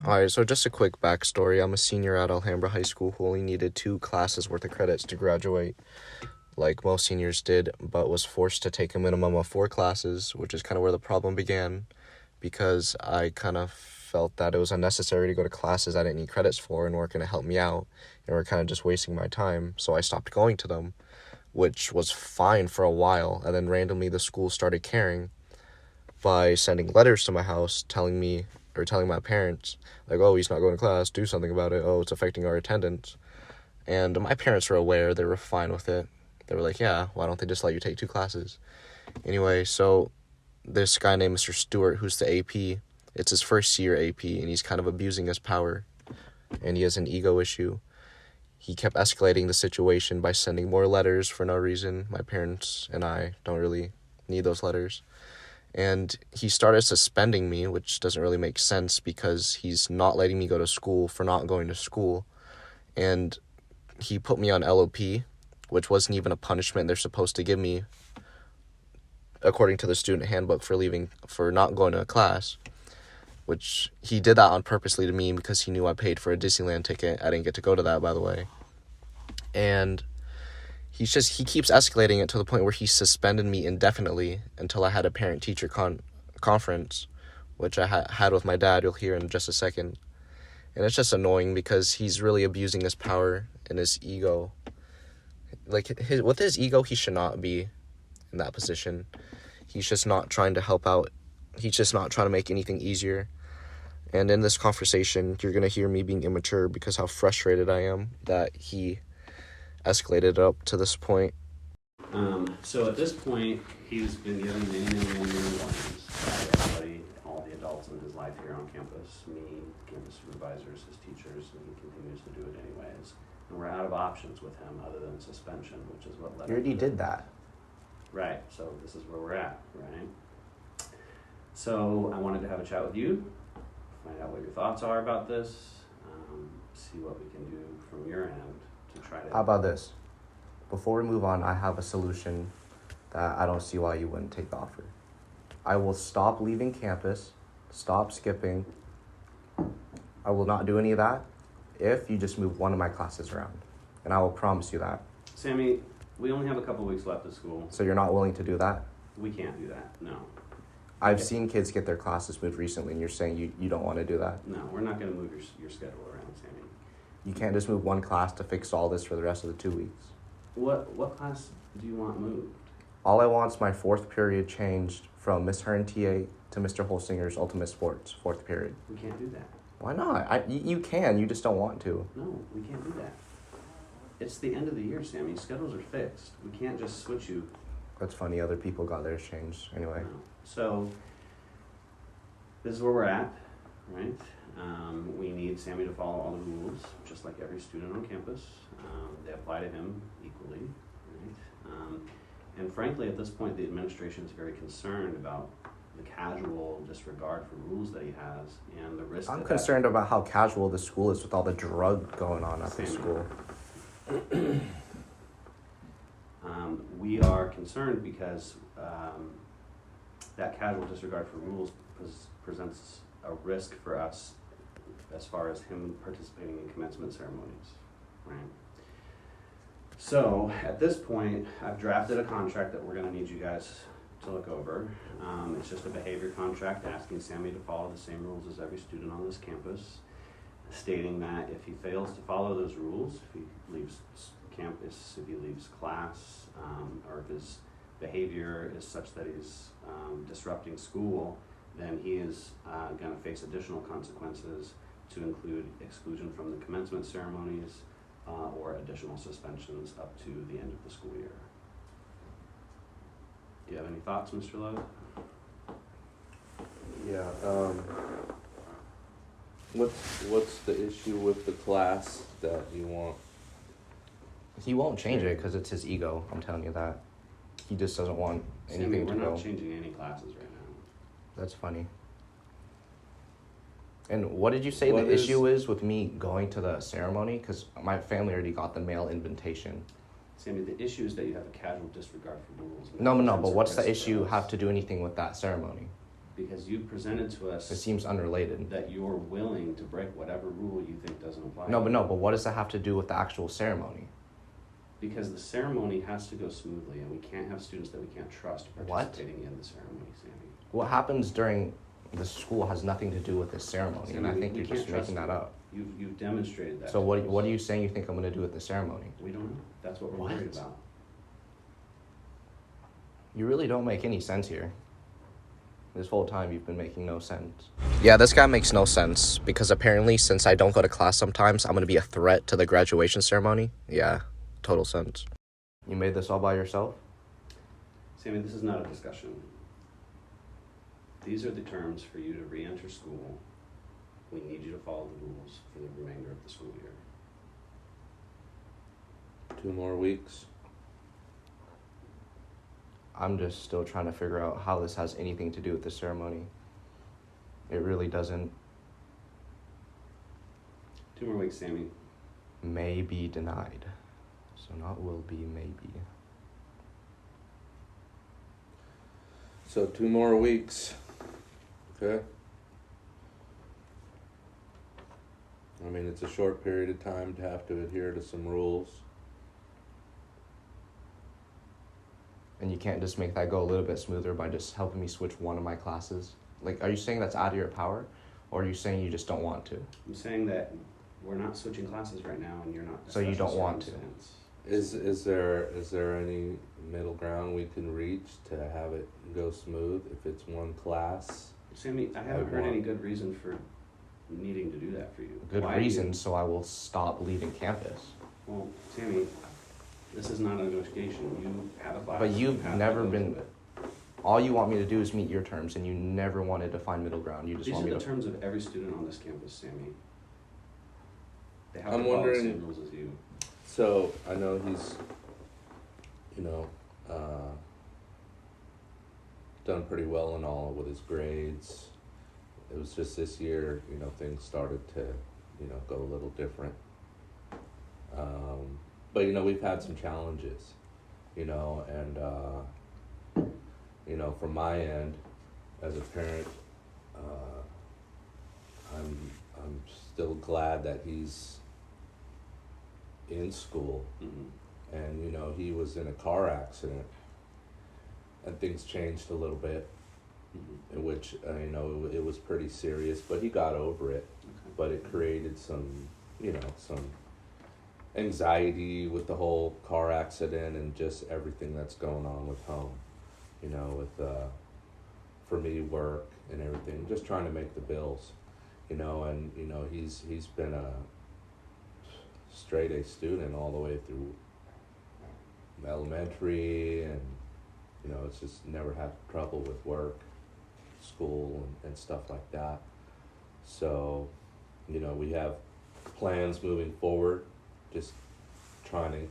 Alright, so just a quick backstory. I'm a senior at Alhambra High School who only needed 2 classes worth of credits to graduate, like most seniors did, but was forced to take a minimum of 4 classes, which is kind of where the problem began, because I kind of felt that it was unnecessary to go to classes I didn't need credits for and weren't going to help me out, and were kind of just wasting my time, so I stopped going to them, which was fine for a while, and then randomly the school started caring by sending letters to my house telling my parents, like, oh, he's not going to class, do something about it, oh, it's affecting our attendance. And my parents were aware, they were fine with it. They were like, yeah, why don't they just let you take 2 classes? Anyway, so this guy named Mr. Stewart, who's the AP, it's his first year AP, and he's kind of abusing his power, and he has an ego issue. He kept escalating the situation by sending more letters for no reason. My parents and I don't really need those letters. And he started suspending me, which doesn't really make sense because he's not letting me go to school for not going to school. And he put me on LOP, which wasn't even a punishment they're supposed to give me according to the student handbook for not going to a class, which he did that on purposely to me because he knew I paid for a Disneyland ticket. I didn't get to go to that, by the way. And he keeps escalating it to the point where he suspended me indefinitely until I had a parent-teacher conference, which I had with my dad. You'll hear in just a second. And it's just annoying because he's really abusing his power and his ego. Like, with his ego, he should not be in that position. He's just not trying to help out. He's just not trying to make anything easier. And in this conversation, you're going to hear me being immature because how frustrated I am that he escalated up to this point. So at this point, he's been given many warnings by everybody, all the adults in his life here on campus, me, campus supervisors, his teachers, and he continues to do it anyways. And we're out of options with him other than suspension, which is what led. You already did that. Right, so this is where we're at, right? So I wanted to have a chat with you, find out what your thoughts are about this, see what we can do from your end to try to... How about this? Before we move on, I have a solution that I don't see why you wouldn't take the offer. I will stop leaving campus, stop skipping. I will not do any of that if you just move one of my classes around. And I will promise you that. Sammy, we only have a couple weeks left of school. So you're not willing to do that? We can't do that, no. I've seen kids get their classes moved recently, and you're saying you don't want to do that? No, we're not going to move your schedule around, Sammy. You can't just move one class to fix all this for the rest of the 2 weeks. What class do you want moved? All I want is my 4th period changed from Miss Hearn TA to Mr. Holsinger's Ultimate Sports 4th period. We can't do that. Why not? You can, you just don't want to. No, we can't do that. It's the end of the year, Sammy. Schedules are fixed. We can't just switch you. That's funny, other people got theirs changed. Anyway. No. So, this is where we're at, right? We need Sammy to follow all the rules, just like every student on campus. They apply to him equally, right? And frankly, at this point, the administration is very concerned about the casual disregard for rules that he has and the risk. I'm concerned about how casual the school is with all the drug going on at the school. We are concerned because that casual disregard for rules presents a risk for us as far as him participating in commencement ceremonies, right? So at this point, I've drafted a contract that we're going to need you guys to look over. It's just a behavior contract asking Sammy to follow the same rules as every student on this campus, stating that if he fails to follow those rules, if he leaves campus, if he leaves class, or if his behavior is such that he's disrupting school, then he is going to face additional consequences to include exclusion from the commencement ceremonies or additional suspensions up to the end of the school year. Do you have any thoughts, Mr. Love? Yeah, what's the issue with the class that you want? He won't change it because it's his ego, I'm telling you that. He just doesn't want anything to go. We're not changing any classes right now. That's funny. And what did you say the issue is with me going to the ceremony? Because my family already got the mail invitation. Sammy, the issue is that you have a casual disregard for rules. No, but what's the issue have to do anything with that ceremony? Because you presented to us It seems unrelated. that you're willing to break whatever rule you think doesn't apply. No, but what does that have to do with the actual ceremony? Because the ceremony has to go smoothly, and we can't have students that we can't trust participating in the ceremony, Sammy. What happens during the school has nothing to do with this ceremony, and I think you're just making that up. You've demonstrated that. So what are you saying you think I'm going to do with the ceremony? We don't know. That's what we're worried about. You really don't make any sense here. This whole time you've been making no sense. Yeah, this guy makes no sense because apparently since I don't go to class sometimes, I'm going to be a threat to the graduation ceremony. Yeah, total sense. You made this all by yourself? Sammy, this is not a discussion. These are the terms for you to re-enter school. We need you to follow the rules for the remainder of the school year. 2 more weeks. I'm just still trying to figure out how this has anything to do with the ceremony. It really doesn't. 2 more weeks, Sammy. May be denied. So not will be, maybe. So 2 more weeks. Okay. I mean, it's a short period of time to have to adhere to some rules. And you can't just make that go a little bit smoother by just helping me switch one of my classes? Like, are you saying that's out of your power? Or are you saying you just don't want to? I'm saying that we're not switching classes right now, and you're not. So you don't want to? Is there any middle ground we can reach to have it go smooth if it's one class? Sammy, I haven't heard any good reason for needing to do that for you. Good reason, so I will stop leaving campus. Well, Sammy, this is not a negotiation. You have a class. But you've have to never go been. to it. All you want me to do is meet your terms, and you never wanted to find middle ground. You just These want are me the to. terms of every student on this campus, Sammy. They have I'm to follow the wondering- same rules as you. So I know he's, done pretty well and all with his grades. It was just this year, things started to, go a little different. But we've had some challenges, and from my end, as a parent, I'm still glad that he's in school. Mm-hmm. And he was in a car accident and things changed a little bit, Mm-hmm. in which it was pretty serious, but he got over it. Okay. But it created some some anxiety with the whole car accident and just everything that's going on with home, with for me, work and everything, just trying to make the bills, and he's been a straight A student all the way through elementary, and it's just never had trouble with work, school, and stuff like that. So we have plans moving forward, just trying to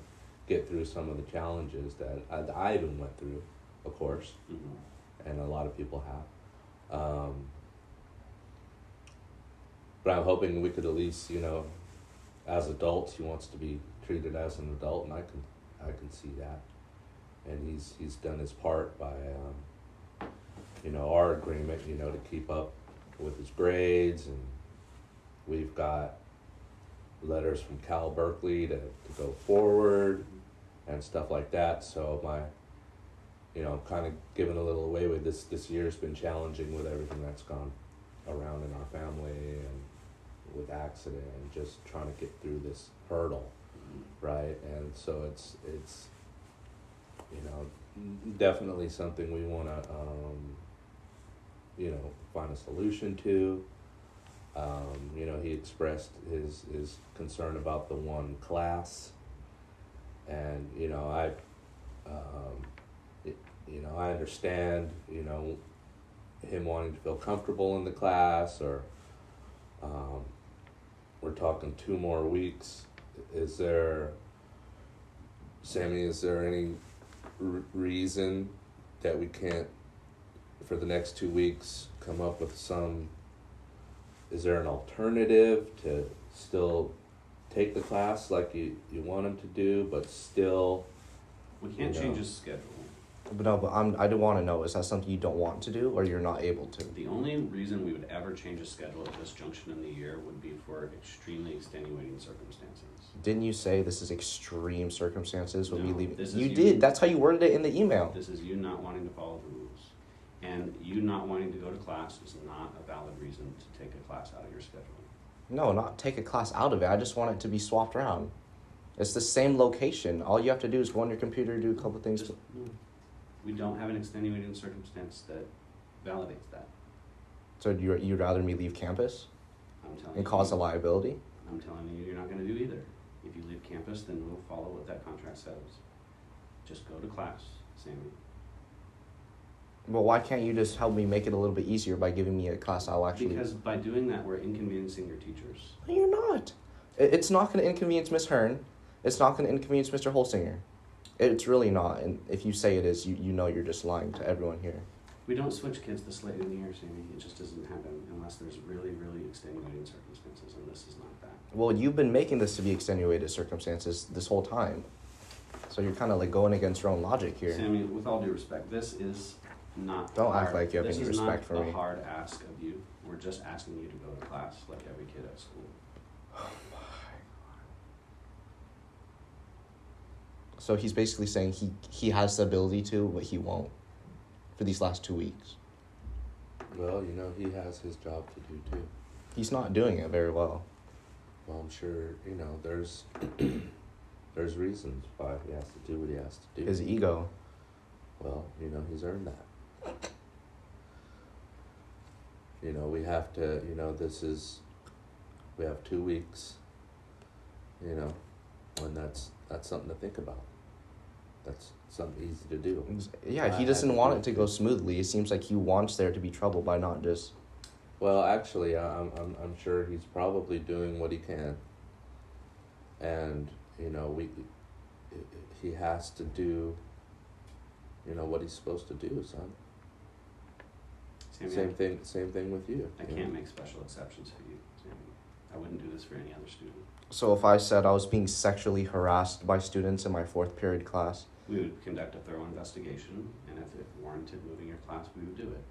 get through some of the challenges that I even went through, of course, Mm-hmm. and a lot of people have. But I'm hoping we could at least, as adults, he wants to be treated as an adult, and I can see that. And he's done his part by, our agreement, to keep up with his grades, and we've got letters from Cal Berkeley to go forward and stuff like that. So I'm kind of giving a little away with this. This year's been challenging with everything that's gone around in our family and with accident and just trying to get through this hurdle, right? And so it's definitely something we want to find a solution to. He expressed his concern about the one class, and I understand him wanting to feel comfortable in the class, or we're talking 2 more weeks. Sammy, is there any reason that we can't, for the next 2 weeks, come up with is there an alternative to still take the class like you want him to do, but still... We can't change his schedule. But no, but I do want to know, is that something you don't want to do or you're not able to? The only reason we would ever change a schedule at this junction in the year would be for extremely extenuating circumstances. Didn't you say this is extreme circumstances when we No, leave? this is You you- did. That's how you worded it in the email. This is you not wanting to follow the rules. And you not wanting to go to class is not a valid reason to take a class out of your schedule. No, not take a class out of it. I just want it to be swapped around. It's the same location. All you have to do is go on your computer, do a couple things. Just, no. We don't have an extenuating circumstance that validates that. So you'd rather me leave campus I'm telling and you. cause a liability? I'm telling you, you're not gonna do either. If you leave campus, then we'll follow what that contract says. Just go to class, Sammy. Well, why can't you just help me make it a little bit easier by giving me a class I'll actually... Because by doing that, we're inconveniencing your teachers. No, you're not. It's not going to inconvenience Miss Hearn. It's not going to inconvenience Mr. Holsinger. It's really not. And if you say it is, you know you're just lying to everyone here. We don't switch kids this late in the year, Sammy. It just doesn't happen unless there's really, really extenuating circumstances, and this is not that. Well, you've been making this to be extenuated circumstances this whole time. So you're kind of like going against your own logic here. Sammy, with all due respect, this is not Don't hard. act like you have any respect for This is me. not a hard ask of you. We're just asking you to go to class like every kid at school. So he's basically saying he has the ability to, but he won't for these last 2 weeks. Well, you know, he has his job to do too. He's not doing it very well. Well, I'm sure, you know, there's reasons why he has to do what he has to do. His ego. Well, you know, he's earned that. You know, we have to, you know, we have 2 weeks, you know, and that's something to think about. That's something easy to do. Yeah, he doesn't want it to go smoothly. It seems like he wants there to be trouble by not just... Well, actually, I'm sure he's probably doing what he can. And, you know, he has to do, you know, what he's supposed to do, son. Sammy, Same thing with you. I can't make special exceptions for you, Sammy. I wouldn't do this for any other student. So if I said I was being sexually harassed by students in my 4th period class, We would conduct a thorough investigation, and if it warranted moving your class, we would do it.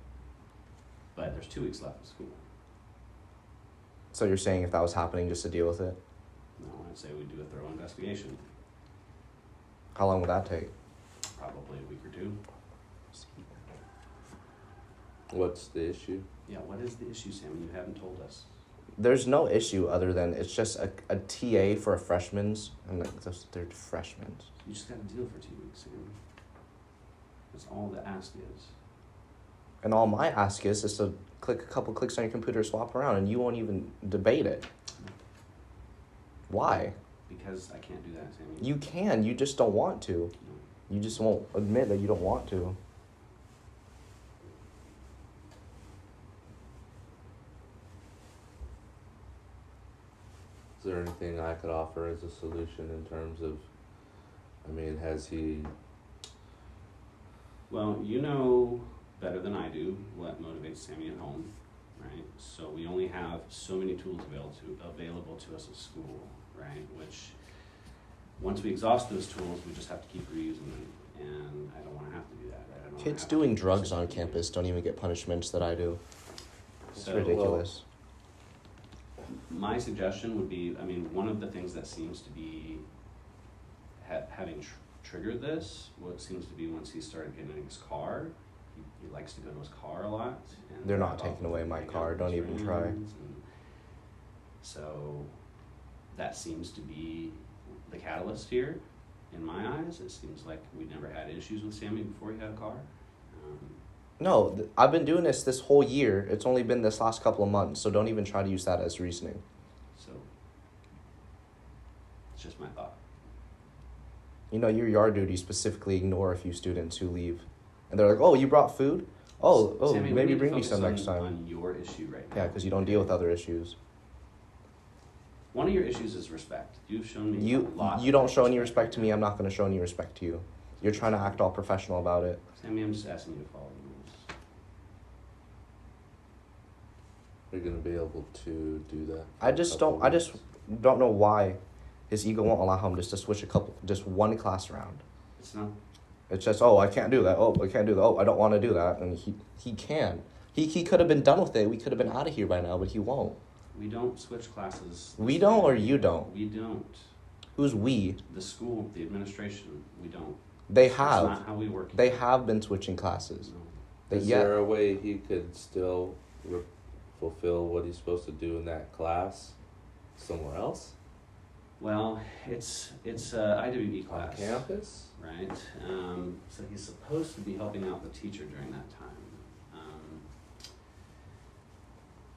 But there's 2 weeks left of school. so you're saying if that was happening just to deal with it, No, I'd say we'd do a thorough investigation, how long would that take? probably a week or 2. What's the issue? Yeah, what is the issue, Sammy? You haven't told us. There's no issue other than it's just a TA for a freshman's, and like they're freshmen. You just gotta deal for 2 weeks, Sammy. That's all the ask is. And all my ask is to click a couple clicks on your computer, swap around, and you won't even debate it. Why? Because I can't do that, Sammy. You can, you just don't want to. No. You just won't admit that you don't want to. Is there anything I could offer as a solution in terms of, I mean, has he, Well, you know better than I do what motivates Sammy at home, right? So we only have so many tools available to us at school, right? Which, once we exhaust those tools, we just have to keep reusing them, and I don't want to have to do that, right? I don't wanna Kids have to doing keep drugs on persisting. campus don't even get punishments that I do. It's So, ridiculous. My suggestion would be, I mean, one of the things that seems to be having triggered this, what seems to be once he started getting in his car, he likes to go to his car a lot. And They're not drive off taking away my hang out car, with don't his even try. friends, and so that seems to be the catalyst here, in my eyes. It seems like we never had issues with Sammy before he had a car. No, I've been doing this whole year. It's only been this last couple of months, so don't even try to use that as reasoning. So it's just my thought. You know, your yard duty specifically ignore a few students who leave. And they're like, oh, you brought food? Oh, Sammy, we maybe need to bring me focus some next on time. your issue right now. Yeah, because you don't deal with other issues. One of your issues is respect. You've shown me a lot. You don't show any respect to me, I'm not going to show any respect to you. You're trying to act all professional about it. Sammy, I'm just asking you to follow the rules. you're gonna be able to do that? I just don't know why his ego won't allow him just to switch just one class around. It's not It's just, oh, I can't do that. Oh, I can't do that. Oh, I don't want to do that. And he can. He could have been done with it. We could have been out of here by now, but he won't. We don't switch classes. We don't, or you don't? We don't. Who's we? The school, the administration, we don't. They That's have. not how we work. They have been switching classes. No. Is there a way he could still fulfill what he's supposed to do in that class somewhere else? Well, it's a IWE On class. campus? Right. So he's supposed to be helping out the teacher during that time.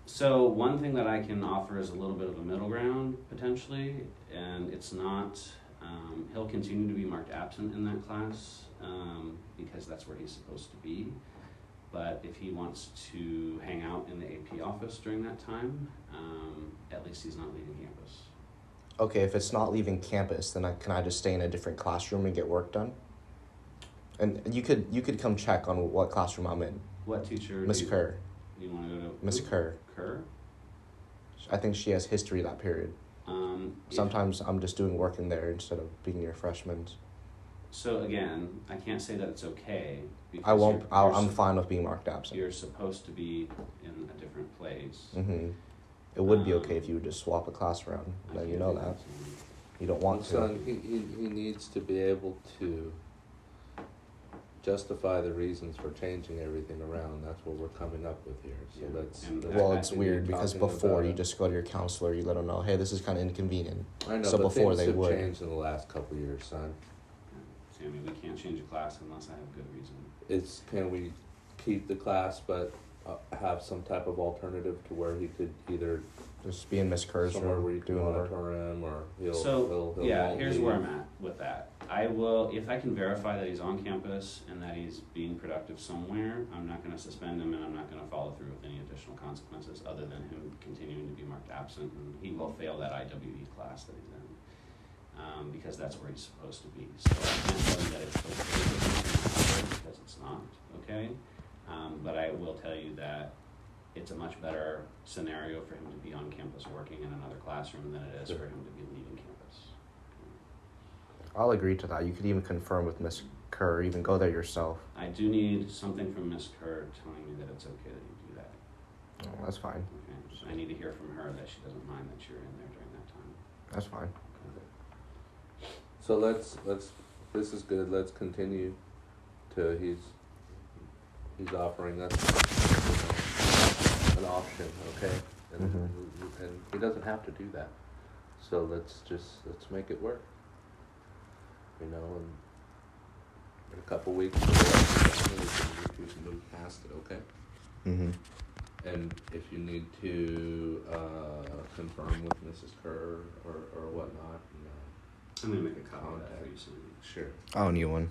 So one thing that I can offer is a little bit of a middle ground, potentially, and it's not, he'll continue to be marked absent in that class, because that's where he's supposed to be. But if he wants to hang out in the AP office during that time, at least he's not leaving campus. Okay, if it's not leaving campus, then can I just stay in a different classroom and get work done? And you could come check on what classroom I'm in. What teacher? Miss Kerr. You want to go to? Miss Kerr. Kerr? I think she has history that period. Sometimes I'm just doing work in there instead of being your freshmen. So again, I can't say that it's okay. I won't. You're I'm fine with being marked absent. You're supposed to be in a different place. Mm-hmm. It would be okay if you would just swap a class around. I Then you can't know do that. You don't want to. Son, he needs to be able to justify the reasons for changing everything around. That's what we're coming up with here. So Yeah. that's And Well, I it's think weird you're because talking before about you it. just go to your counselor, you let them know, hey, this is kind of inconvenient. I know, So but before things they have would. changed in the last couple of years, son. Sammy, we can't change a class unless I have good reason. Can we keep the class but have some type of alternative to where he could either Just be in Miss Kerr's somewhere where room you can doing work. monitor him, or he'll Yeah, won't here's leave. where I'm at with that. I will, if I can verify that he's on campus and that he's being productive somewhere, I'm not gonna suspend him and I'm not gonna follow through with any additional consequences other than him continuing to be marked absent, and he will fail that IWE class that he's in. Because that's where he's supposed to be. So I can't tell you that it's okay because it's not, okay? But I will tell you that it's a much better scenario for him to be on campus working in another classroom than it is for him to be leaving campus. I'll agree to that. You could even confirm with Miss Kerr, even go there yourself. I do need something from Miss Kerr telling me that it's okay that you do that. Oh, that's fine. Okay, so I need to hear from her that she doesn't mind that you're in there during that time. That's fine. So let's this is good. Let's continue to he's offering us an option, okay? And and he doesn't have to do that. So let's make it work. You know, and in a couple weeks we can move past it, okay? Mm-hmm. And if you need to confirm with Mrs. Kerr or whatnot, I'm gonna make a copy of that for you, Sammy. sure. I'll need one.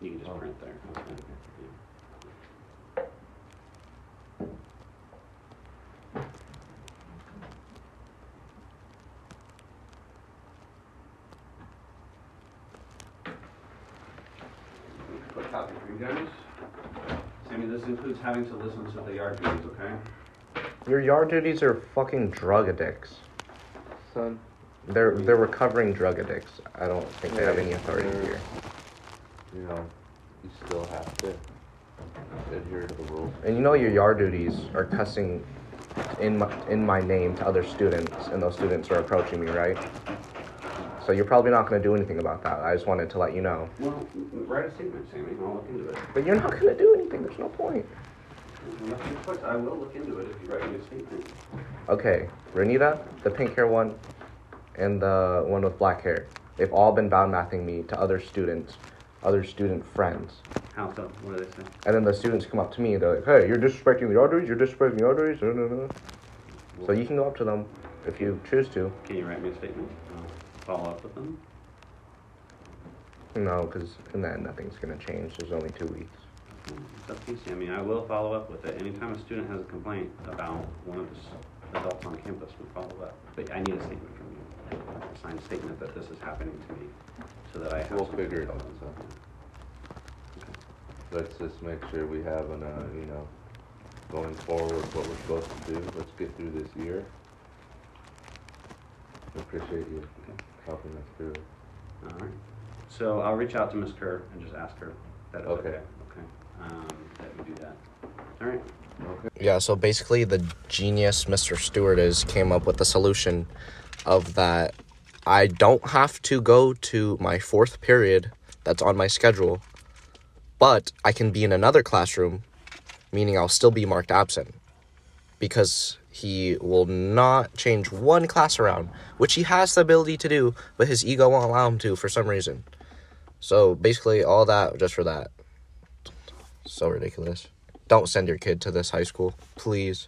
You can just print there. Okay. Yeah. Quick copy for you guys. Sammy, this includes having to listen to the yard duties, okay? Your yard duties are fucking drug addicts. Son, They're recovering drug addicts. I don't think they have any authority here. you know, you still have to adhere to the rules. And you know your yard duties are cussing in my name to other students, and those students are approaching me, right? So you're probably not going to do anything about that. I just wanted to let you know. Well, write a statement, Sammy. I'll look into it. But you're not going to do anything. There's no point. Unless you quit, I will look into it if you write me a statement. Okay, Renita, the pink hair one, and the one with black hair. They've all been bad mouthing me to other student friends. How so? What do they say? And then the students come up to me and they're like, hey, you're disrespecting the yard duties, you're disrespecting the yard duties. So you can go up to them if you choose to. Can you write me a statement? I'll follow up with them. No, because in the end, nothing's going to change. There's only 2 weeks. It's up to you, Sammy. I will follow up with it. Anytime a student has a complaint about one of the adults on campus, we follow up. But I need a statement from you. A signed statement that this is happening to me, so that I have. We'll something figure to it tell out. them. So. Okay. Let's just make sure we have an, going forward what we're supposed to do. Let's get through this year. I appreciate you helping us through it. All right. So I'll reach out to Ms. Kerr and just ask her that it's okay. Okay. That we do that. All right. Okay. Yeah, so basically the genius Mr. Stewart came up with the solution of that I don't have to go to my 4th period that's on my schedule, but I can be in another classroom, meaning I'll still be marked absent, because he will not change one class around, which he has the ability to do, but his ego won't allow him to for some reason. So basically all that just for that. So ridiculous. Don't send your kid to this high school, please.